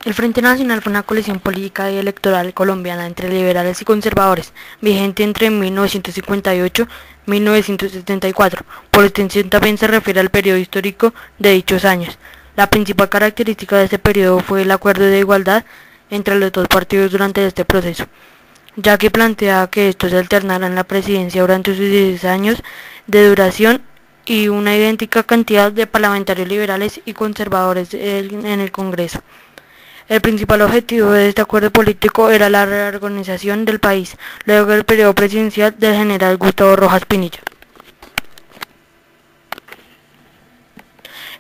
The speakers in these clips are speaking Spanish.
El Frente Nacional fue una coalición política y electoral colombiana entre liberales y conservadores, vigente entre 1958 y 1974. Por extensión también se refiere al periodo histórico de dichos años. La principal característica de este periodo fue el acuerdo de igualdad entre los dos partidos durante este proceso, ya que planteaba que estos se alternaran la presidencia durante sus 16 años de duración y una idéntica cantidad de parlamentarios liberales y conservadores en el Congreso. El principal objetivo de este acuerdo político era la reorganización del país, luego del periodo presidencial del general Gustavo Rojas Pinilla.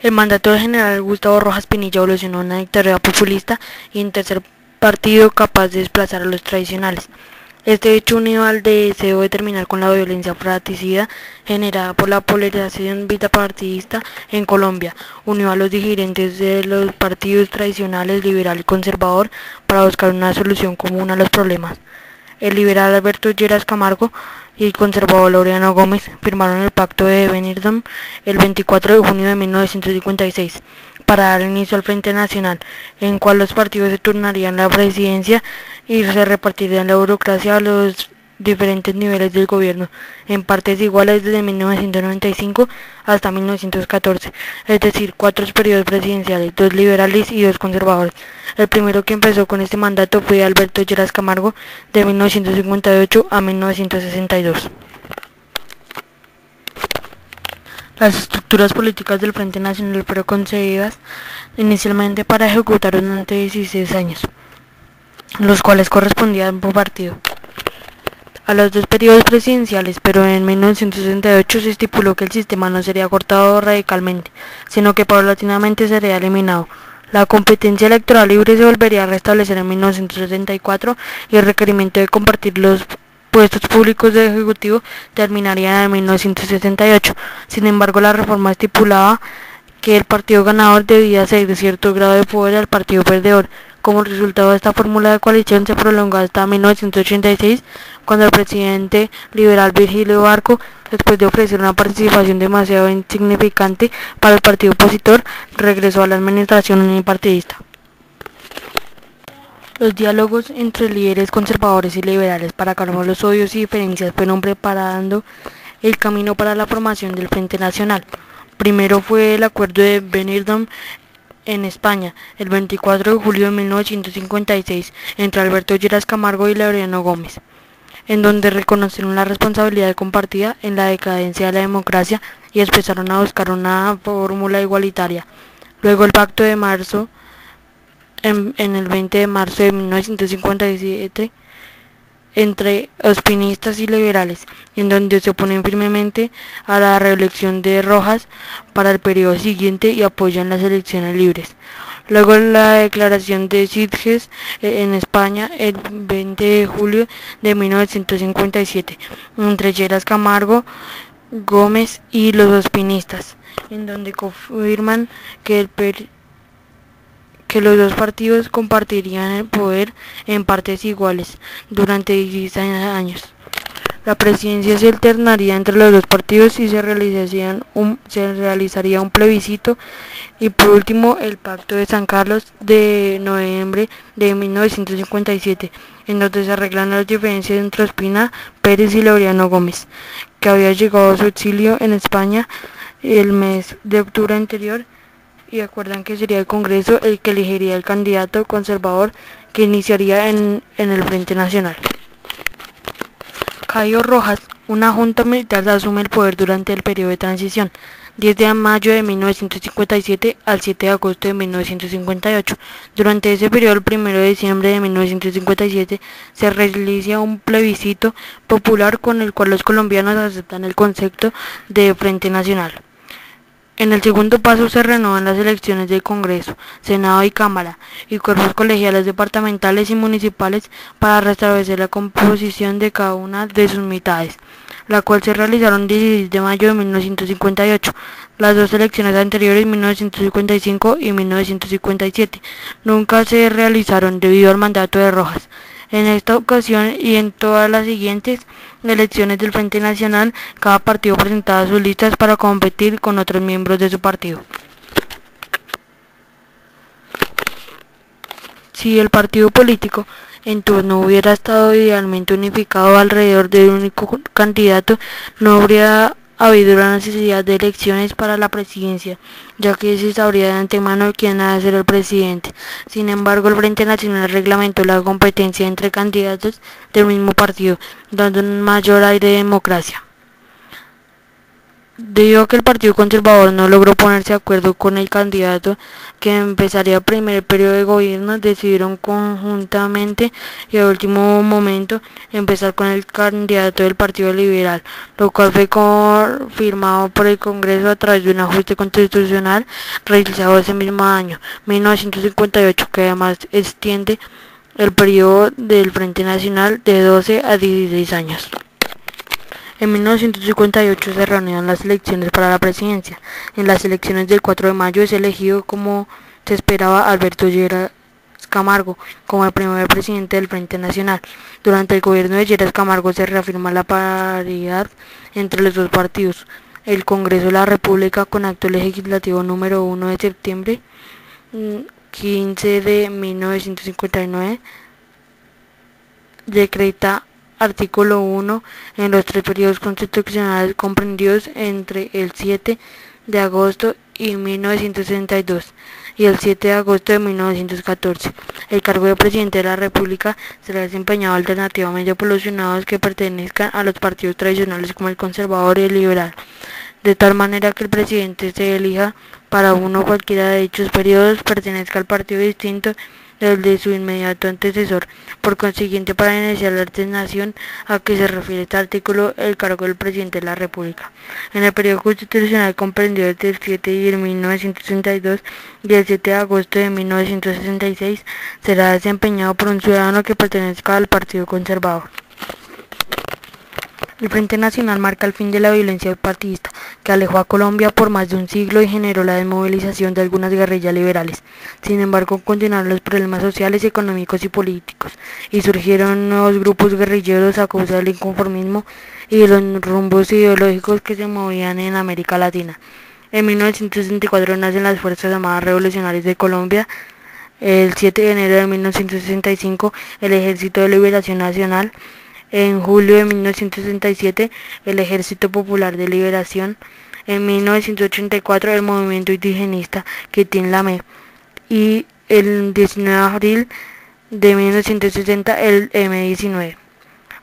El mandato del general Gustavo Rojas Pinilla evolucionó en una dictadura populista y un tercer partido capaz de desplazar a los tradicionales. Este hecho, unido al deseo de terminar con la violencia fratricida generada por la polarización bipartidista en Colombia, unió a los dirigentes de los partidos tradicionales liberal y conservador para buscar una solución común a los problemas. El liberal Alberto Lleras Camargo y el conservador Laureano Gómez firmaron el Pacto de Benidorm el 24 de junio de 1956 para dar inicio al Frente Nacional, en cual los partidos se turnarían la presidencia y se repartirían la burocracia a los diferentes niveles del gobierno, en partes iguales desde 1995 hasta 1914, es decir, 4 periodos presidenciales, 2 liberales y 2 conservadores. El primero que empezó con este mandato fue Alberto Lleras Camargo, de 1958 a 1962. Las estructuras políticas del Frente Nacional fueron concebidas inicialmente para ejecutar durante 16 años, los cuales correspondían por partido a los 2 periodos presidenciales, pero en 1968 se estipuló que el sistema no sería cortado radicalmente, sino que paulatinamente sería eliminado. La competencia electoral libre se volvería a restablecer en 1974 y el requerimiento de compartir los puestos públicos del Ejecutivo terminaría en 1978. Sin embargo, la reforma estipulaba que el partido ganador debía ceder cierto grado de poder al partido perdedor. Como resultado de esta fórmula de coalición se prolongó hasta 1986, cuando el presidente liberal Virgilio Barco, después de ofrecer una participación demasiado insignificante para el partido opositor, regresó a la administración unipartidista. Los diálogos entre líderes conservadores y liberales para calmar los odios y diferencias fueron preparando el camino para la formación del Frente Nacional. Primero fue el acuerdo de Benidorm en España, el 24 de julio de 1956, entre Alberto Lleras Camargo y Laureano Gómez, en donde reconocieron la responsabilidad compartida en la decadencia de la democracia y empezaron a buscar una fórmula igualitaria. Luego el Pacto de Marzo, en el 20 de marzo de 1957, entre ospinistas y liberales, en donde se oponen firmemente a la reelección de Rojas para el periodo siguiente y apoyan las elecciones libres. Luego la declaración de Sitges en España el 20 de julio de 1957, entre Lleras Camargo, Gómez y los ospinistas, en donde confirman que los 2 partidos compartirían el poder en partes iguales durante 16 años. La presidencia se alternaría entre los 2 partidos y se realizaría un plebiscito. Y por último, el Pacto de San Carlos de noviembre de 1957, en donde se arreglan las diferencias entre Ospina, Pérez y Laureano Gómez, que había llegado a su exilio en España el mes de octubre anterior, y acuerdan que sería el Congreso el que elegiría el candidato conservador que iniciaría en el Frente Nacional. Cayo Rojas, una junta militar asume el poder durante el periodo de transición, 10 de mayo de 1957 al 7 de agosto de 1958. Durante ese periodo, el 1 de diciembre de 1957, se realiza un plebiscito popular con el cual los colombianos aceptan el concepto de Frente Nacional. En el segundo paso se renuevan las elecciones del Congreso, Senado y Cámara, y cuerpos colegiales departamentales y municipales para restablecer la composición de cada una de sus mitades, la cual se realizaron el 16 de mayo de 1958. Las 2 elecciones anteriores, 1955 y 1957, nunca se realizaron debido al mandato de Rojas. En esta ocasión y en todas las siguientes elecciones del Frente Nacional, cada partido presentaba sus listas para competir con otros miembros de su partido. Si el partido político en turno hubiera estado idealmente unificado alrededor de un único candidato, no habría habido la necesidad de elecciones para la presidencia, ya que se sabría de antemano quién ha de ser el presidente. Sin embargo, el Frente Nacional reglamentó la competencia entre candidatos del mismo partido, dando un mayor aire de democracia. Debido a que el Partido Conservador no logró ponerse de acuerdo con el candidato que empezaría el primer periodo de gobierno, decidieron conjuntamente y a último momento empezar con el candidato del Partido Liberal, lo cual fue confirmado por el Congreso a través de un ajuste constitucional realizado ese mismo año, 1958, que además extiende el periodo del Frente Nacional de 12 a 16 años. En 1958 se reunieron las elecciones para la presidencia. En las elecciones del 4 de mayo es elegido, como se esperaba, Alberto Lleras Camargo como el primer presidente del Frente Nacional. Durante el gobierno de Lleras Camargo se reafirma la paridad entre los dos partidos. El Congreso de la República, con acto legislativo número 1 de septiembre 15 de 1959, decreta artículo 1 en los 3 periodos constitucionales comprendidos entre el 7 de agosto de 1962 y el 7 de agosto de 1914. El cargo de presidente de la República será desempeñado alternativamente por los senados que pertenezcan a los partidos tradicionales como el conservador y el liberal, de tal manera que el presidente se elija para uno o cualquiera de dichos periodos pertenezca al partido distinto del de su inmediato antecesor. Por consiguiente, para iniciar la designación a que se refiere este artículo, el cargo del presidente de la República en el periodo constitucional comprendido entre el 7 de 1962 y el 7 de agosto de 1966 será desempeñado por un ciudadano que pertenezca al Partido Conservador. El Frente Nacional marca el fin de la violencia partidista, que alejó a Colombia por más de un siglo y generó la desmovilización de algunas guerrillas liberales. Sin embargo, continuaron los problemas sociales, económicos y políticos, y surgieron nuevos grupos guerrilleros a causa del inconformismo y de los rumbos ideológicos que se movían en América Latina. En 1964 nacen las Fuerzas Armadas Revolucionarias de Colombia. El 7 de enero de 1965, el Ejército de Liberación Nacional. En julio de 1967, el Ejército Popular de Liberación. En 1984, el movimiento indigenista Quetín Lamé. Y el 19 de abril de 1960, el M-19.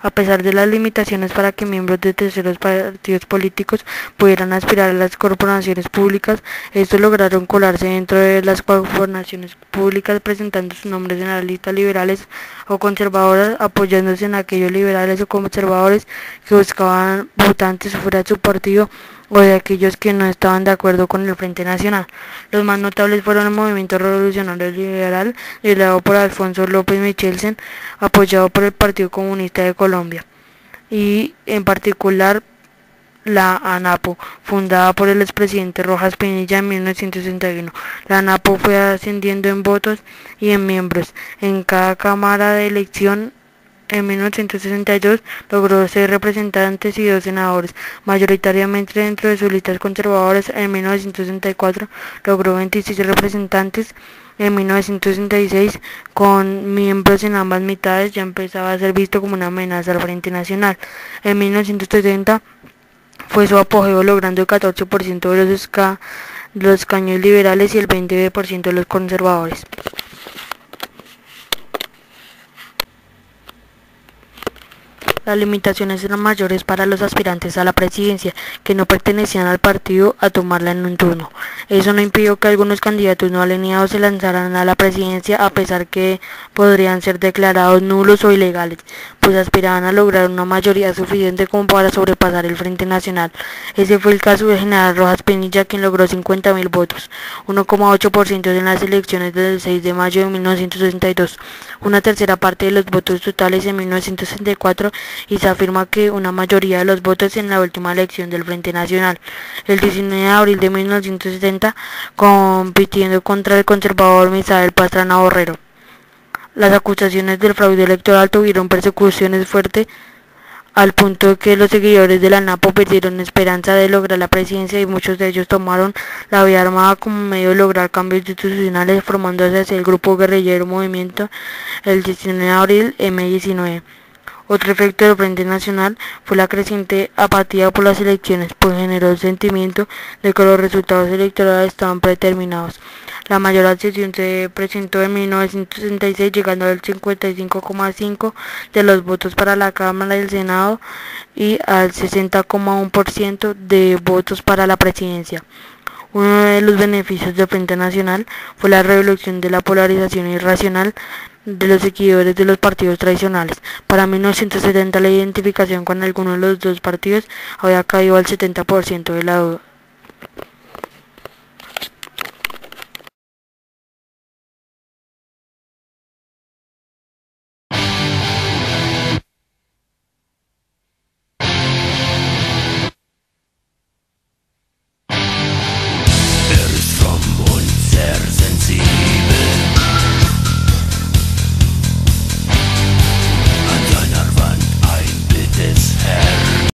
A pesar de las limitaciones para que miembros de terceros partidos políticos pudieran aspirar a las corporaciones públicas, estos lograron colarse dentro de las corporaciones públicas presentando sus nombres en las listas liberales o conservadoras, apoyándose en aquellos liberales o conservadores que buscaban votantes fuera de su partido o de aquellos que no estaban de acuerdo con el Frente Nacional. Los más notables fueron el Movimiento Revolucionario Liberal, liderado por Alfonso López Michelsen, apoyado por el Partido Comunista de Colombia, y en particular la ANAPO, fundada por el expresidente Rojas Pinilla en 1961. La ANAPO fue ascendiendo en votos y en miembros en cada cámara de elección. En 1962 logró 6 representantes y 2 senadores, mayoritariamente dentro de sus listas conservadoras. En 1964 logró 26 representantes. En 1966, con miembros en ambas mitades, ya empezaba a ser visto como una amenaza al Frente Nacional. En 1970 fue su apogeo, logrando el 14% de los escaños liberales y el 20% de los conservadores. Las limitaciones eran mayores para los aspirantes a la presidencia, que no pertenecían al partido, a tomarla en un turno. Eso no impidió que algunos candidatos no alineados se lanzaran a la presidencia, a pesar que podrían ser declarados nulos o ilegales, pues aspiraban a lograr una mayoría suficiente como para sobrepasar el Frente Nacional. Ese fue el caso del general Rojas Pinilla, quien logró 50.000 votos, 1,8% en las elecciones del 6 de mayo de 1962, una tercera parte de los votos totales en 1964, y se afirma que una mayoría de los votos en la última elección del Frente Nacional, el 19 de abril de 1970, compitiendo contra el conservador Misael Pastrana Borrero. Las acusaciones del fraude electoral tuvieron persecuciones fuertes al punto que los seguidores de la NAPO perdieron esperanza de lograr la presidencia y muchos de ellos tomaron la vía armada como medio de lograr cambios institucionales, formándose así el grupo guerrillero Movimiento el 19 de abril M-19. Otro efecto del Frente Nacional fue la creciente apatía por las elecciones, pues generó el sentimiento de que los resultados electorales estaban predeterminados. La mayor abstención se presentó en 1966, llegando al 55,5% de los votos para la Cámara y el Senado y al 60,1% de votos para la presidencia. Uno de los beneficios del Frente Nacional fue la revolución de la polarización irracional de los seguidores de los partidos tradicionales. Para 1970 la identificación con alguno de los dos partidos había caído al 70% de la duda.